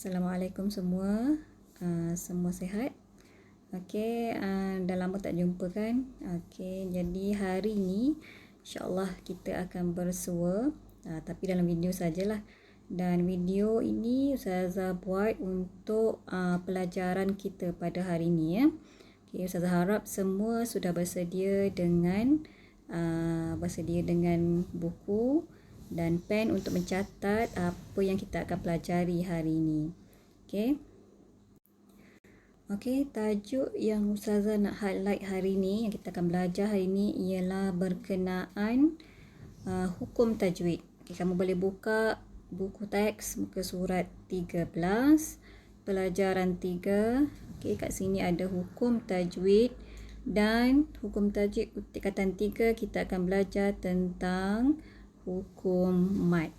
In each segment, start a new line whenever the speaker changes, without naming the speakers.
Assalamualaikum semua. Semua sihat? Okey, dah lama tak jumpa kan? Okey, jadi hari ni insya-Allah kita akan bersua, tapi dalam video sajalah. Dan video ini Ustazah buat untuk pelajaran kita pada hari ni ya. Okey, Ustazah harap semua sudah bersedia dengan buku dan pen untuk mencatat apa yang kita akan pelajari hari ini. Okey. Okey, tajuk yang Ustazah nak highlight hari ini, yang kita akan belajar hari ini ialah berkenaan hukum tajwid. Okay, kamu boleh buka buku teks muka surat 13, pelajaran 3. Okey, kat sini ada hukum tajwid dan hukum tajwid tingkatan 3 kita akan belajar tentang hukum mad.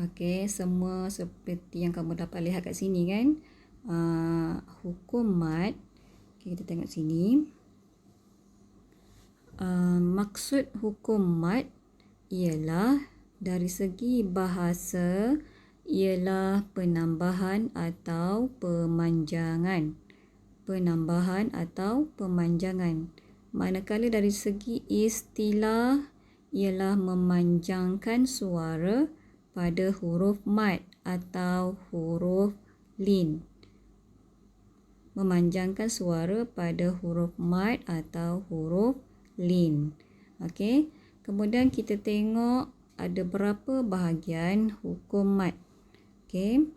Okey, semua seperti yang kamu dapat lihat kat sini kan. Hukum mad. Okay, kita tengok sini. Maksud hukum mad ialah dari segi bahasa ialah penambahan atau pemanjangan. Penambahan atau pemanjangan. Manakala dari segi istilah ialah memanjangkan suara pada huruf mad atau huruf lin. Memanjangkan suara pada huruf mad atau huruf lin. Okey. Kemudian kita tengok ada berapa bahagian hukum mad. Okey.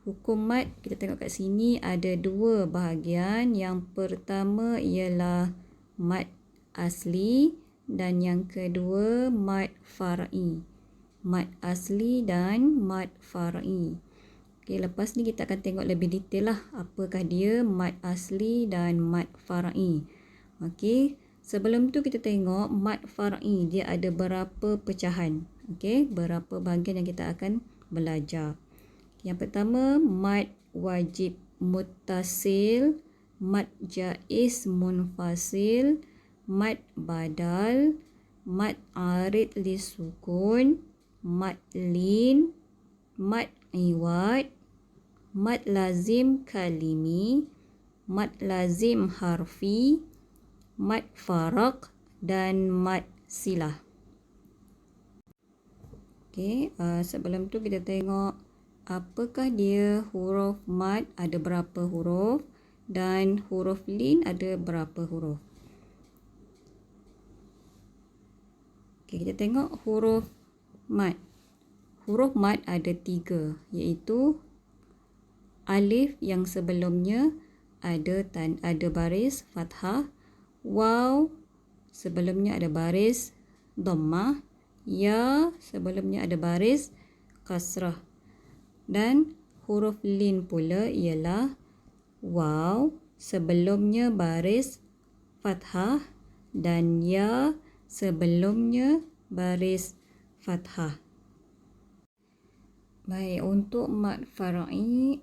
Hukum mad kita tengok kat sini ada dua bahagian. Yang pertama ialah mad asli dan yang kedua mad far'i. Mad asli dan mad far'i. Okey, lepas ni kita akan tengok lebih detail lah apakah dia mad asli dan mad far'i. Okey, sebelum tu kita tengok mad far'i dia ada berapa pecahan. Okey, berapa bahagian yang kita akan belajar. Yang pertama mad wajib muttasil, mad jaiz munfasil, mad badal, mad arid lisukun, mad lin, mad iwad, mad lazim kalimi, mad lazim harfi, mad faraq dan mad silah. Okey, sebelum tu kita tengok apakah dia huruf mad ada berapa huruf dan huruf lin ada berapa huruf. Okey, kita tengok huruf mad. Huruf mad ada 3 iaitu alif yang sebelumnya ada baris fathah, waw sebelumnya ada baris dhammah, ya sebelumnya ada baris kasrah. Dan huruf lin pula ialah waw sebelumnya baris fathah dan ya sebelumnya baris fathah. Baik, untuk mad far'i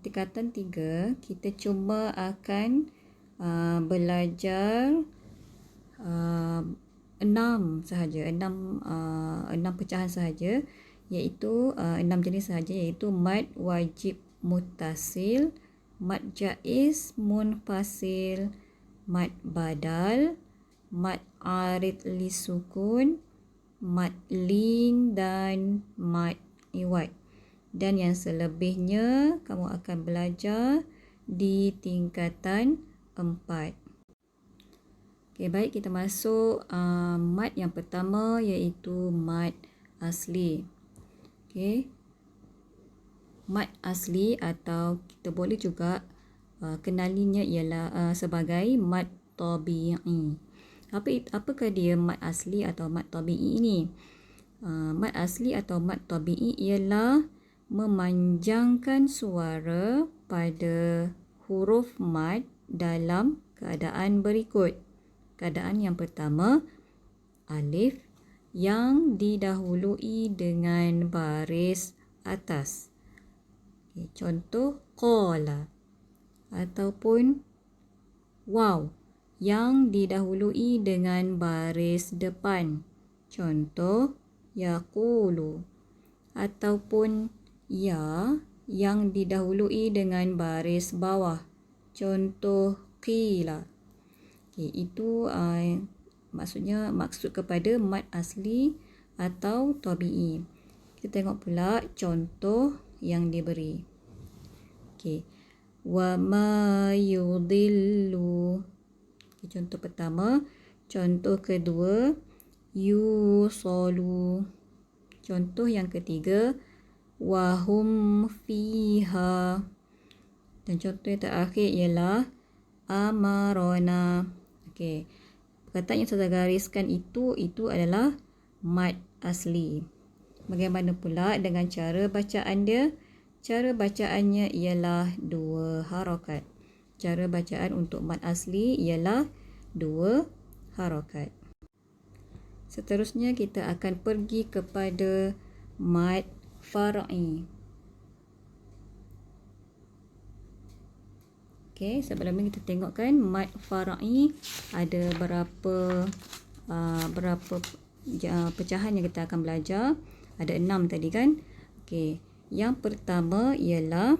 tingkatan 3 kita cuma akan belajar 6 sahaja, 6 pecahan sahaja, iaitu 6 jenis sahaja, iaitu mad wajib muttasil, mad jaiz munfasil, mad badal, mad arid lisukun, mad lin dan mad iwad. Dan yang selebihnya kamu akan belajar di tingkatan 4. Okey, baik, kita masuk mad yang pertama iaitu mad asli. Okey. Mad asli atau kita boleh juga kenalinya ialah sebagai mad tabi'i. Apakah dia mad asli atau mad tabi'i ini? Mad asli atau mad tabi'i ialah memanjangkan suara pada huruf mad dalam keadaan berikut. Keadaan yang pertama, alif yang didahului dengan baris atas. Okay, contoh qala, ataupun waw yang didahului dengan baris depan. Contoh yaqulu, ataupun ya yang didahului dengan baris bawah. Contoh qila. Okay, itu maksud kepada mad asli atau tabi'i. Kita tengok pula contoh yang diberi. Okay. Wa ma yudillu. Okay, contoh pertama. Contoh kedua, yusalu. Contoh yang ketiga, wahum fiha. Dan contoh yang terakhir ialah amarona. Okey. Perkataan yang saya gariskan itu adalah mad asli. Bagaimana pula dengan cara bacaan dia? Cara bacaannya ialah 2 harakat. Cara bacaan untuk mad asli ialah 2 harakat. Seterusnya kita akan pergi kepada mad far'i. Okey, sebelum ni kita tengokkan mad far'i ada berapa pecahan yang kita akan belajar. Ada 6 tadi kan? Okey. Yang pertama ialah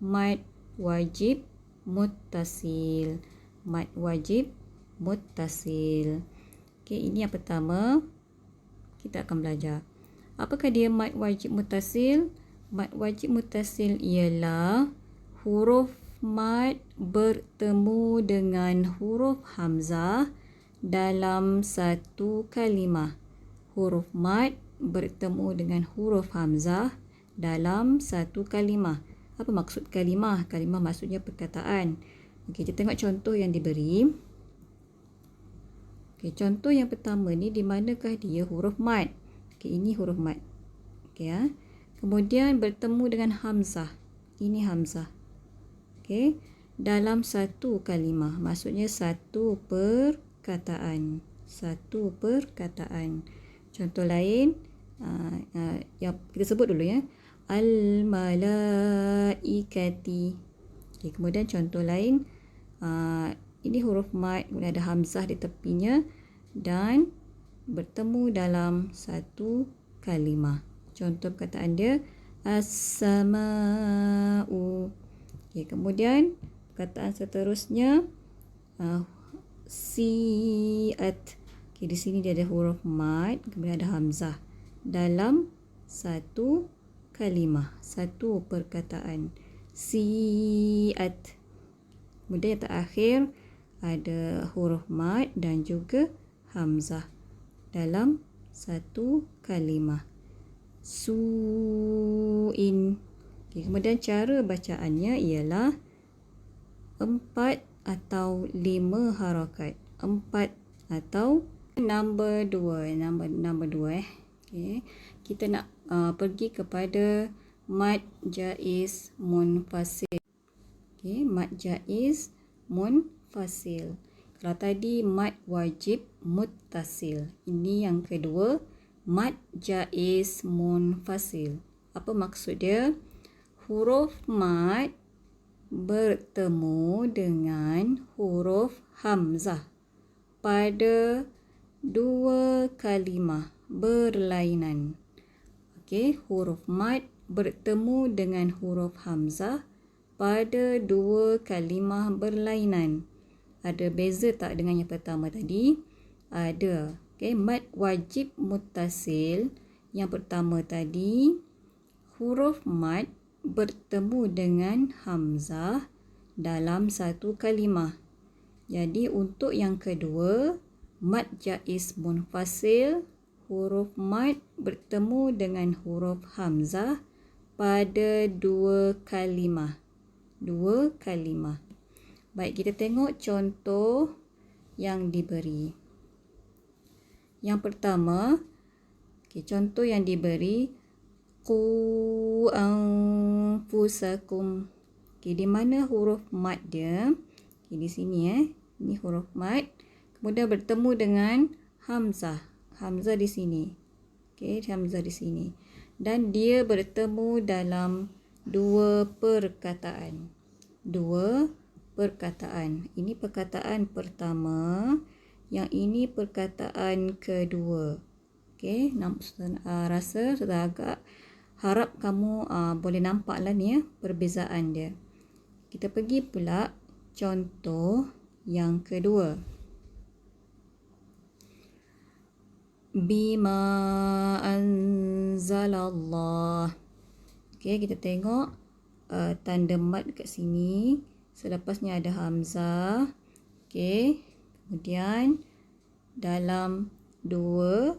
mad wajib muttasil. Mad wajib muttasil. Okey, ini yang pertama kita akan belajar. Apakah dia mad wajib muttasil? Mad wajib muttasil ialah huruf mad bertemu dengan huruf hamzah dalam satu kalimah. Huruf mad bertemu dengan huruf hamzah dalam satu kalimah. Apa maksud kalimah? Kalimah maksudnya perkataan. Okey, kita tengok contoh yang diberi. Okey, contoh yang pertama ni di manakah dia huruf mad? Okey, ini huruf mad. Okey ya. Kemudian bertemu dengan hamzah. Ini hamzah. Okey, dalam satu kalimah. Maksudnya satu perkataan. Satu perkataan. Contoh lain yang kita sebut dulu ya. Al-malaikati. Okay, kemudian contoh lain, ini huruf mad, kemudian ada hamzah di tepinya dan bertemu dalam satu kalimah. Contoh perkataan dia as-sama'u. Okay, kemudian perkataan seterusnya si'at. Okay, di sini dia ada huruf mad, kemudian ada hamzah dalam satu kalimah, satu perkataan. Si'at. Kemudian yang terakhir ada huruf mad dan juga hamzah dalam satu kalimah. Su'in. Okay, kemudian cara bacaannya ialah 4 atau 5 harakat. 4 atau number 2. Number 2 Okay. Kita nak pergi kepada mad jaiz munfasil. Okay, mad jaiz munfasil. Kalau tadi mad wajib muttasil. Ini yang kedua, mad jaiz munfasil. Apa maksud dia? Huruf mad bertemu dengan huruf hamzah pada 2 kalimah berlainan. Okey, huruf mad bertemu dengan huruf hamzah pada 2 kalimah berlainan. Ada beza tak dengan yang pertama tadi? Ada. Okey, mad wajib muttasil yang pertama tadi, huruf mad bertemu dengan hamzah dalam satu kalimah. Jadi untuk yang kedua, mad jaiz munfasil, huruf mad bertemu dengan huruf hamzah pada 2 kalimah. 2 kalimah. Baik, kita tengok contoh yang diberi. Yang pertama, contoh yang diberi, qu anfusakum. Di mana huruf mad dia? Di sini Ini huruf mad. Kemudian bertemu dengan hamzah. Hamzah di sini. Hamzah di sini. Dan dia bertemu dalam 2 perkataan. 2 perkataan. Ini perkataan pertama. Yang ini perkataan kedua. Okey, rasa sudah agak, harap kamu boleh nampaklah ni perbezaan dia. Kita pergi pula contoh yang kedua. Bima anzalallah. Okey, kita tengok tanda mat kat sini. Selepasnya ada hamzah. Okey, kemudian dalam dua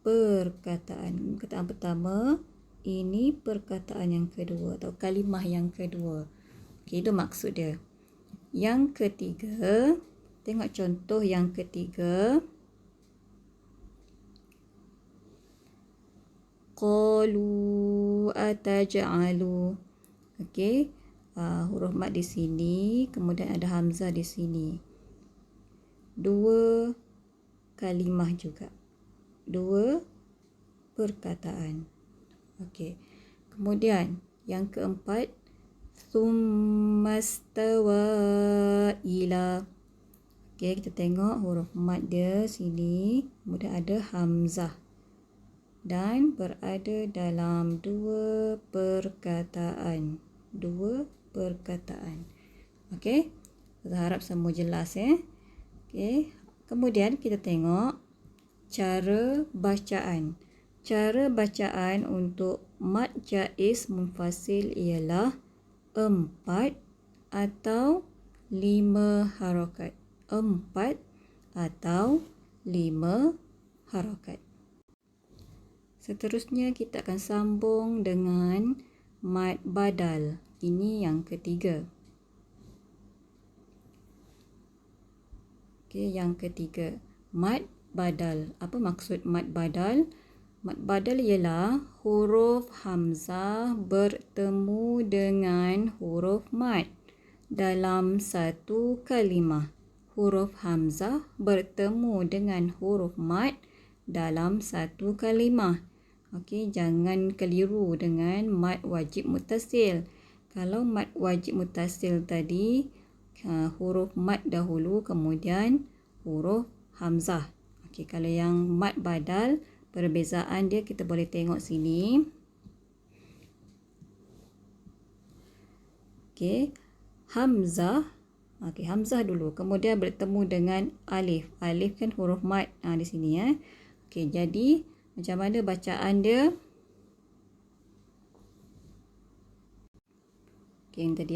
perkataan. Perkataan pertama, ini perkataan yang kedua atau kalimah yang kedua. Okey, itu maksud dia. Yang ketiga, tengok contoh yang ketiga. Qalu ataj'alu. Okey, huruf mat di sini, kemudian ada hamzah di sini. Dua kalimah juga. Dua perkataan. Okey. Kemudian yang keempat, tsummastawa ila. Okey, kita tengok huruf mat dia sini, kemudian ada hamzah dan berada dalam dua perkataan. Dua perkataan. Okey, saya harap semua jelas Okey, kemudian kita tengok cara bacaan. Cara bacaan untuk mat jaiz munfasil ialah 4 atau 5 harakat. 4 atau 5 harakat. Seterusnya kita akan sambung dengan mat badal. Ini yang ketiga. Okey, yang ketiga, mat badal. Apa maksud mat badal? Mat badal ialah huruf hamzah bertemu dengan huruf mat dalam satu kalimah. Huruf hamzah bertemu dengan huruf mat dalam satu kalimah. Okey, jangan keliru dengan mat wajib muttasil. Kalau mat wajib muttasil tadi, huruf mat dahulu kemudian huruf hamzah. Okey, kalau yang mat badal, perbezaan dia kita boleh tengok sini. Okey, hamzah. Okey, hamzah dulu, kemudian bertemu dengan alif. Alif kan huruf mat di sini Okey, jadi macam mana bacaan dia? Okey, yang tadi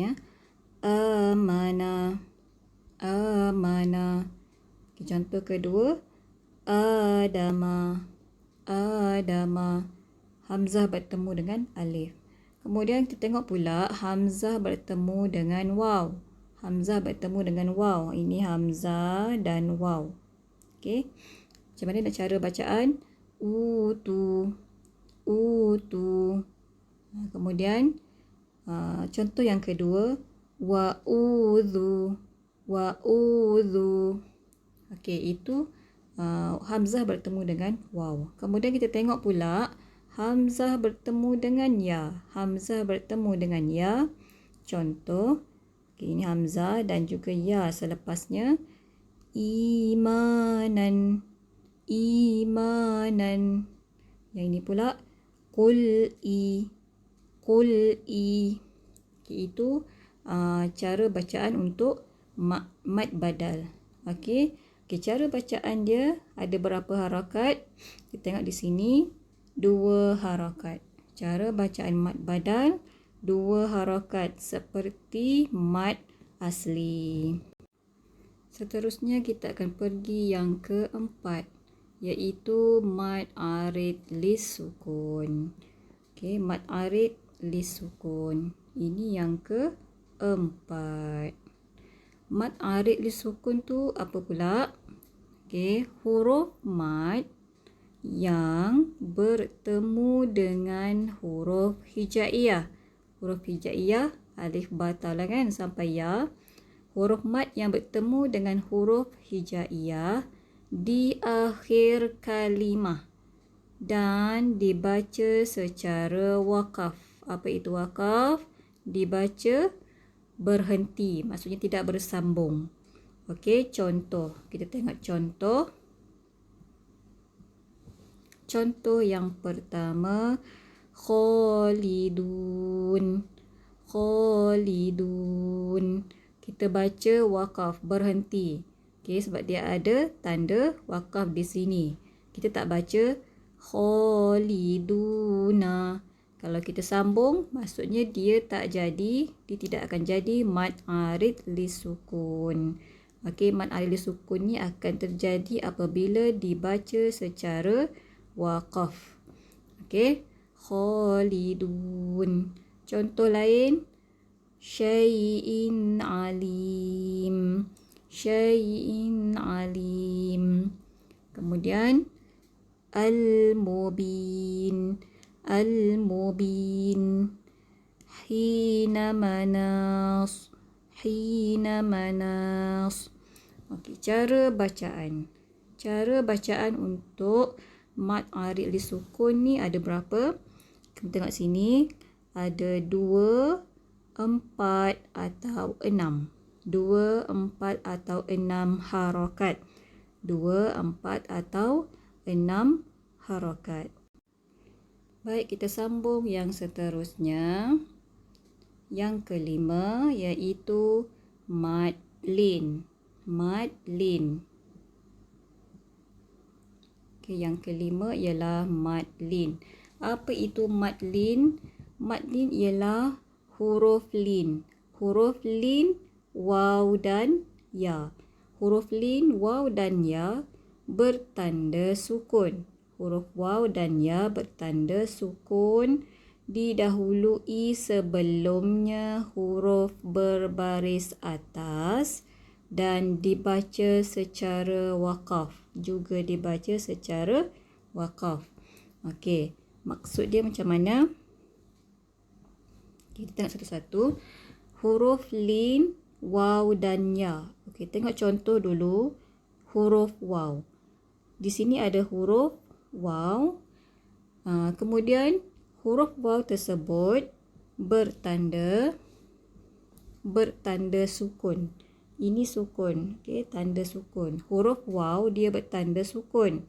amana. Amana. Okey, contoh kedua, adama. Adama. Hamzah bertemu dengan alif. Kemudian kita tengok pula hamzah bertemu dengan waw. Hamzah bertemu dengan waw. Ini hamzah dan waw. Okey. Macam mana nak cara bacaan? Utu. Utu. Kemudian contoh yang kedua, wa'udhu. Wa'udhu. Okey, itu hamzah bertemu dengan waw. Kemudian kita tengok pula hamzah bertemu dengan ya. Hamzah bertemu dengan ya. Contoh, okay, ini hamzah dan juga ya selepasnya. Imanan. Imanan. Yang ini pula qul'i. Qul'i. Okay, itu cara bacaan untuk mat badal. Okey. Okey, cara bacaan dia ada berapa harakat? Kita tengok di sini, 2 harakat. Cara bacaan mat badal 2 harakat seperti mat asli. Seterusnya kita akan pergi yang keempat, iaitu mat arid lis sukun. Okey, mat arid lis sukun. Ini yang keempat. Mat arid lis sukun tu apa pula? Okey, huruf mat yang bertemu dengan huruf hijaiyah. Huruf hijaiyah, alif batal kan sampai ya. Huruf mat yang bertemu dengan huruf hijaiyah di akhir kalimah dan dibaca secara wakaf. Apa itu wakaf? Dibaca berhenti, maksudnya tidak bersambung. Okey, contoh. Kita tengok contoh. Contoh yang pertama, khalidun. Khalidun. Kita baca wakaf, berhenti. Okay, sebab dia ada tanda wakaf di sini. Kita tak baca khaliduna. Kalau kita sambung, maksudnya dia tak jadi, dia tidak akan jadi mad arid li sukun. Okey, mad arid li sukun ni akan terjadi apabila dibaca secara waqaf. Okey, khalidun. Contoh lain, syai'in alim. Syai'in alim. Kemudian al-mubin. Al-mubin. Hina manas. Hina manas. Okey, cara bacaan. Cara bacaan untuk mad arid li sukun ni ada berapa? Kita tengok sini. Ada 2, 4 atau 6. 2, 4 atau 6 harakat. 2, 4 atau 6 harakat. Baik, kita sambung yang seterusnya. Yang kelima iaitu mad lin. Mad lin. Okay, yang kelima ialah mad lin. Apa itu mad lin? Mad lin ialah huruf lin. Huruf lin, waw dan ya. Huruf lin, waw dan ya bertanda sukun. Huruf waw dan ya bertanda sukun didahului sebelumnya huruf berbaris atas dan dibaca secara waqaf. Juga dibaca secara waqaf. Okey, maksud dia macam mana? Kita tengok satu-satu. Huruf lin, waw dan ya. Okey, tengok contoh dulu. Huruf waw. Di sini ada huruf waw. Kemudian huruf waw tersebut bertanda sukun. Ini sukun. Okey, tanda sukun. Huruf waw dia bertanda sukun.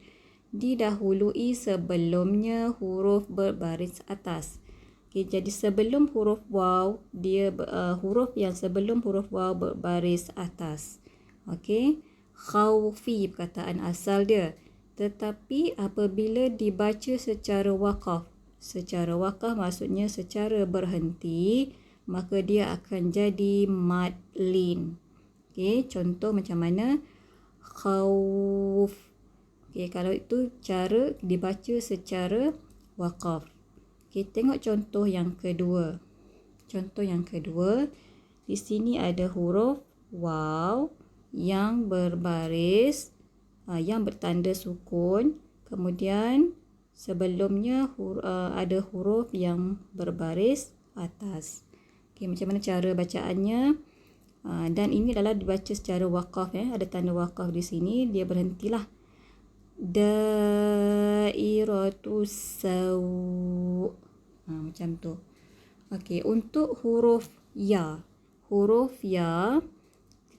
Didahului sebelumnya huruf berbaris atas. Okey, jadi sebelum huruf waw, dia huruf yang sebelum huruf waw berbaris atas. Okey, khawfi perkataan asal dia. Tetapi apabila dibaca secara waqaf. Secara waqaf maksudnya secara berhenti, maka dia akan jadi mad lin. Okey, contoh macam mana? Khawf. Okey, kalau itu cara dibaca secara waqaf. Okey, tengok contoh yang kedua. Contoh yang kedua, di sini ada huruf waw yang berbaris, yang bertanda sukun. Kemudian sebelumnya ada huruf yang berbaris atas. Okey, macam mana cara bacaannya? Dan ini adalah dibaca secara waqaf. Ada tanda waqaf di sini. Dia berhentilah. Dairatus saw. Macam tu. Okey, untuk huruf ya. Huruf ya.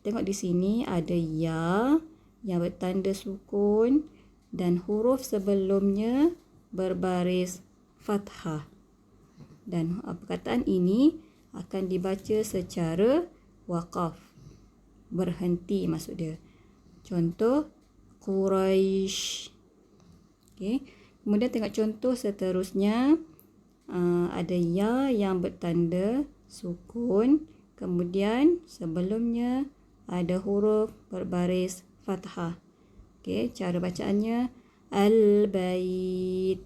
Tengok di sini ada ya yang bertanda sukun. Dan huruf sebelumnya berbaris fathah. Dan perkataan ini akan dibaca secara waqaf. Berhenti maksud dia. Contoh, Quraisy. Okey. Kemudian tengok contoh seterusnya. Ada ya yang bertanda sukun. Kemudian sebelumnya ada huruf berbaris fathah. Okey, cara bacaannya al-bait.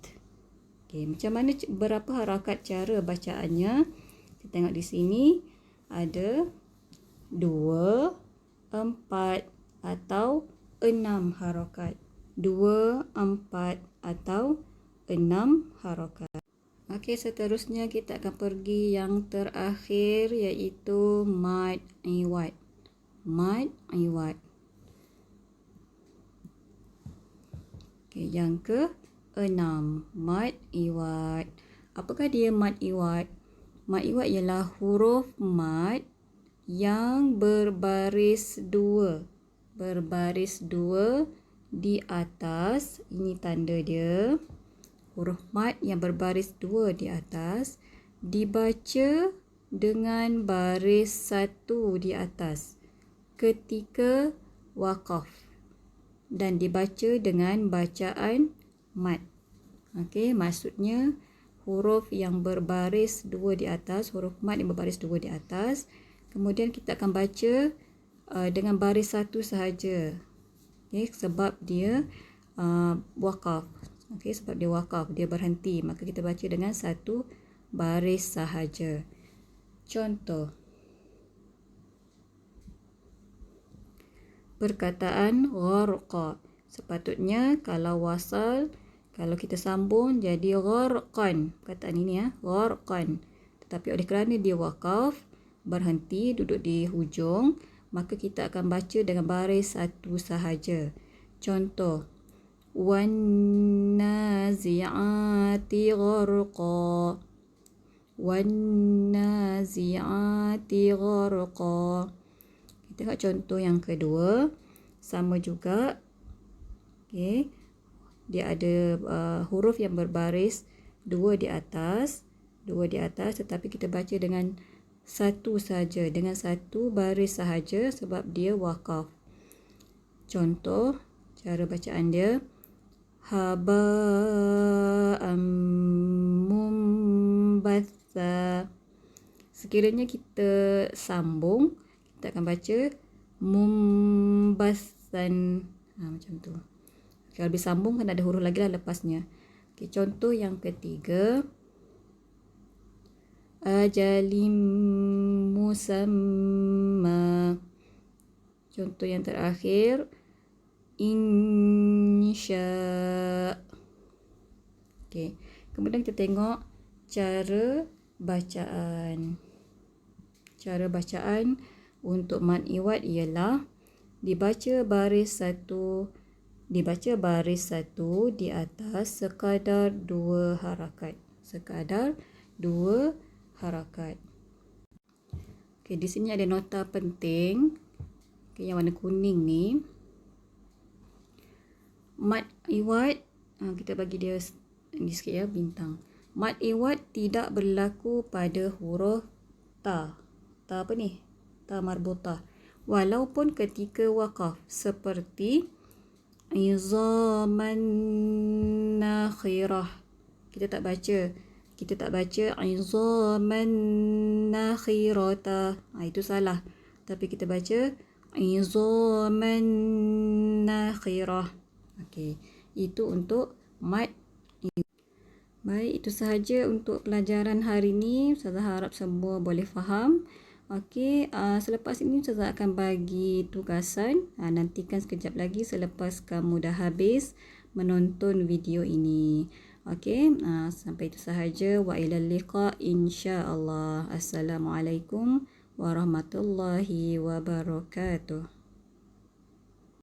Okey, macam mana berapa harakat cara bacaannya? Kita tengok di sini ada 2, 4 atau 6 harakat. 2, 4 atau 6 harakat. Okey, seterusnya kita akan pergi yang terakhir iaitu mad iwad. Mad iwad. Okey, yang ke-6, mad iwad. Apakah dia mad iwad? Mad iwad ialah huruf mad yang berbaris 2. Berbaris 2 di atas. Ini tanda dia. huruf mat yang berbaris 2 di atas dibaca dengan baris 1 di atas ketika waqaf dan dibaca dengan bacaan mat. Okey, maksudnya huruf yang berbaris 2 di atas, huruf mat yang berbaris 2 di atas, kemudian kita akan baca dengan baris 1 sahaja. Okey, sebab dia waqaf. Okey, sebab dia waqaf, dia berhenti, maka kita baca dengan satu baris sahaja. Contoh. Perkataan gharqa. Sepatutnya kalau wasal, kalau kita sambung jadi gharqan. Perkataan ini ya, gharqan. Tetapi oleh kerana dia waqaf, berhenti, duduk di hujung, maka kita akan baca dengan baris satu sahaja. Contoh. Wan nazi'ati gharqa. Wan nazi'ati gharqa. Kita tengok contoh yang kedua. Sama juga. Okey. Dia ada huruf yang berbaris 2 di atas. 2 di atas, tetapi kita baca dengan satu saja, dengan satu baris sahaja sebab dia waqaf. Contoh, cara bacaan dia. Haba'am mumbatha. Sekiranya kita sambung, kita akan baca mumbathan. Macam tu. Kalau habis sambung kan ada huruf lagi lah lepasnya. Okay, contoh yang ketiga. Ajalim musamma. Contoh yang terakhir. Insya. Okay. Kemudian kita tengok cara bacaan. Cara bacaan untuk mad iwad ialah dibaca baris satu di atas sekadar 2 harakat. Sekadar 2 harakat. Okay, di sini ada nota penting. Okay, yang warna kuning ni. Mad iwad, kita bagi dia ni sikit ya, bintang. Mad iwad tidak berlaku pada huruf ta. Ta apa ni? Ta marbutah. Walaupun ketika waqaf, seperti izaman nakhirah. Kita tak baca izaman nakhirata. Itu salah. Tapi kita baca izaman nakhirah. Okey, itu untuk mad. Baik, itu sahaja untuk pelajaran hari ini. Ustazah harap semua boleh faham. Okey, selepas ini Ustazah akan bagi tugasan. Nantikan sekejap lagi selepas kamu dah habis menonton video ini. Okey, sampai itu sahaja. Wa ilal liqa insya-Allah. Assalamualaikum warahmatullahi wabarakatuh.